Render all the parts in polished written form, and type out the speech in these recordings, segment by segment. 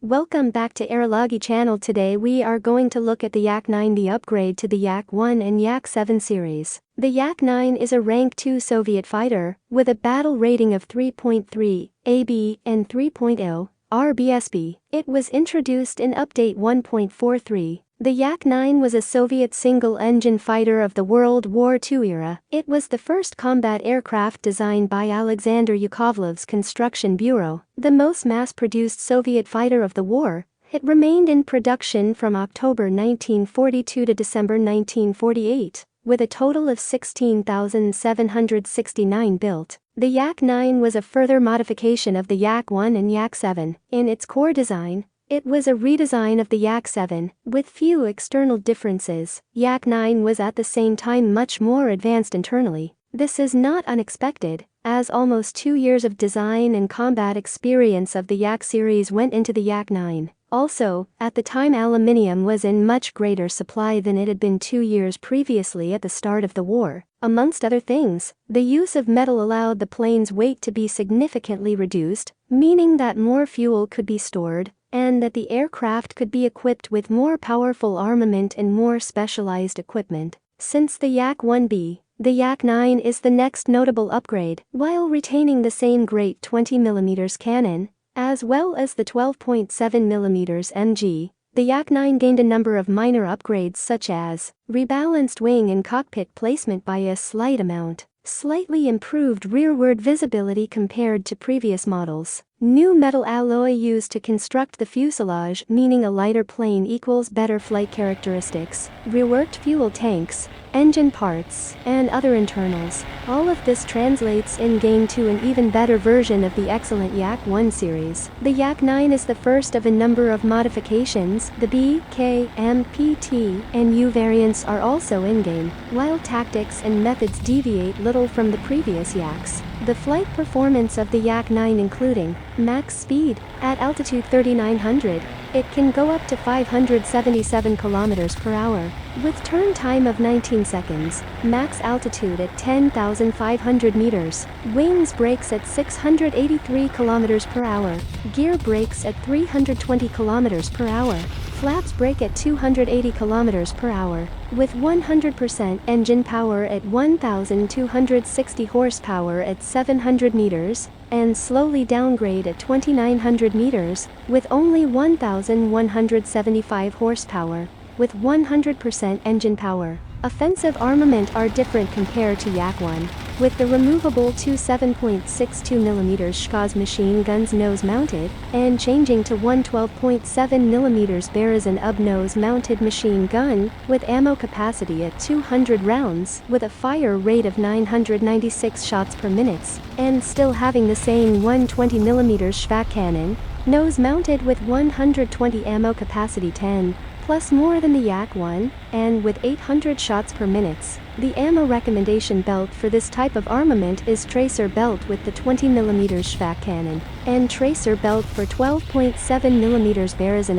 Welcome back to AriLagi channel. Today we are going to look at the Yak-9, the upgrade to the Yak-1 and Yak-7 series. The Yak-9 is a Rank 2 Soviet fighter, with a battle rating of 3.3 AB and 3.0 RBSB. It was introduced in Update 1.43. The Yak-9 was a Soviet single-engine fighter of the World War II era. It was the first combat aircraft designed by Alexander Yakovlev's Construction Bureau, the most mass-produced Soviet fighter of the war. It remained in production from October 1942 to December 1948, with a total of 16,769 built. The Yak-9 was a further modification of the Yak-1 and Yak-7. In its core design, it was a redesign of the Yak-7, with few external differences. Yak-9 was at the same time much more advanced internally. This is not unexpected, as almost 2 years of design and combat experience of the Yak series went into the Yak-9. Also, at the time aluminium was in much greater supply than it had been 2 years previously at the start of the war. Amongst other things, the use of metal allowed the plane's weight to be significantly reduced, meaning that more fuel could be stored, and that the aircraft could be equipped with more powerful armament and more specialized equipment. Since the Yak-1B, the Yak-9 is the next notable upgrade, while retaining the same great 20mm cannon, as well as the 12.7mm MG. The Yak-9 gained a number of minor upgrades such as rebalanced wing and cockpit placement by a slight amount, slightly improved rearward visibility compared to previous models, new metal alloy used to construct the fuselage, meaning a lighter plane equals better flight characteristics, reworked fuel tanks, engine parts, and other internals. All of this translates in-game to an even better version of the excellent Yak-1 series. The Yak-9 is the first of a number of modifications. The B, K, M, P, T, and U variants are also in-game, while tactics and methods deviate little from the previous Yaks. The flight performance of the Yak-9 including max speed, at altitude 3900, it can go up to 577 km per hour, with turn time of 19 seconds, max altitude at 10,500 meters, wings brakes at 683 km per hour, gear brakes at 320 km per hour, flaps brake at 280 km per hour, with 100% engine power at 1,260 horsepower at 700 meters, and slowly downgrade at 2,900 meters, with only 1,175 horsepower, with 100% engine power. Offensive armament are different compared to Yak-1, with the removable two 7.62mm Shkaz machine guns nose-mounted, and changing to one 12.7mm Berezin nose-mounted machine gun, with ammo capacity at 200 rounds, with a fire rate of 996 shots per minute, and still having the same 120mm Shvak cannon, nose-mounted with 120 ammo capacity 10. Plus more than the Yak-1, and with 800 shots per minute. The ammo recommendation belt for this type of armament is tracer belt with the 20mm Shvak cannon, and tracer belt for 12.7mm Berezin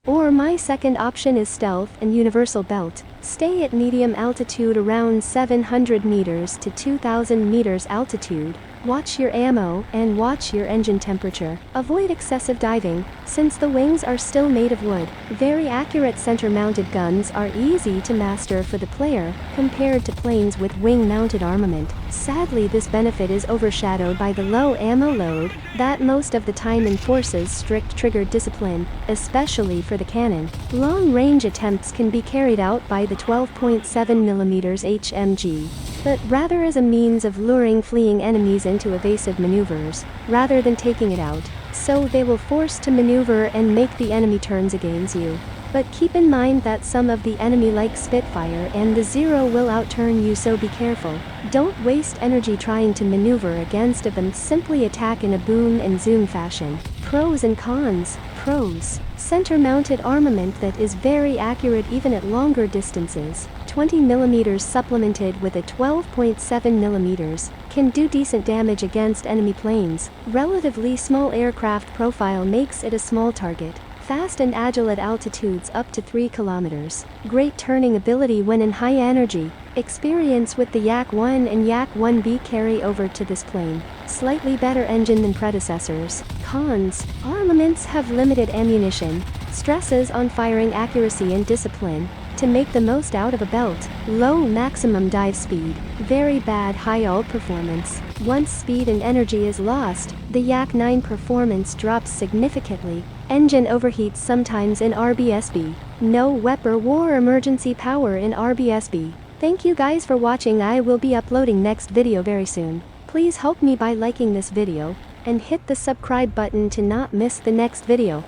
or my second option is stealth and universal belt. Stay at medium altitude around 700 meters to 2,000 meters altitude. Watch your ammo and watch your engine temperature. Avoid excessive diving, since the wings are still made of wood. Very accurate center-mounted guns are easy to master for the player, compared to planes with wing-mounted armament. Sadly, this benefit is overshadowed by the low ammo load that most of the time enforces strict trigger discipline, especially for the cannon. Long-range attempts can be carried out by the 12.7mm HMG, but rather as a means of luring fleeing enemies into evasive maneuvers, rather than taking it out, so they will force to maneuver and make the enemy turns against you. But keep in mind that some of the enemy like Spitfire and the Zero will outturn you, so be careful. Don't waste energy trying to maneuver against them, simply attack in a boom and zoom fashion. Pros and cons. Pros: center-mounted armament that is very accurate even at longer distances. 20mm supplemented with a 12.7mm can do decent damage against enemy planes. Relatively small aircraft profile makes it a small target. Fast and agile at altitudes up to 3 kilometers. Great turning ability when in high energy. Experience with the Yak-1 and Yak-1B carry over to this plane. slightly better engine than predecessors. Cons: armaments have limited ammunition, stresses on firing accuracy and discipline to make the most out of a belt, low maximum dive speed, very bad high ult performance. Once speed and energy is lost, the Yak-9 performance drops significantly. Engine overheats sometimes in RBSB. No weapon war emergency power in RBSB. Thank you guys for watching. I will be uploading next video very soon. Please help me by liking this video and hit the subscribe button to not miss the next video.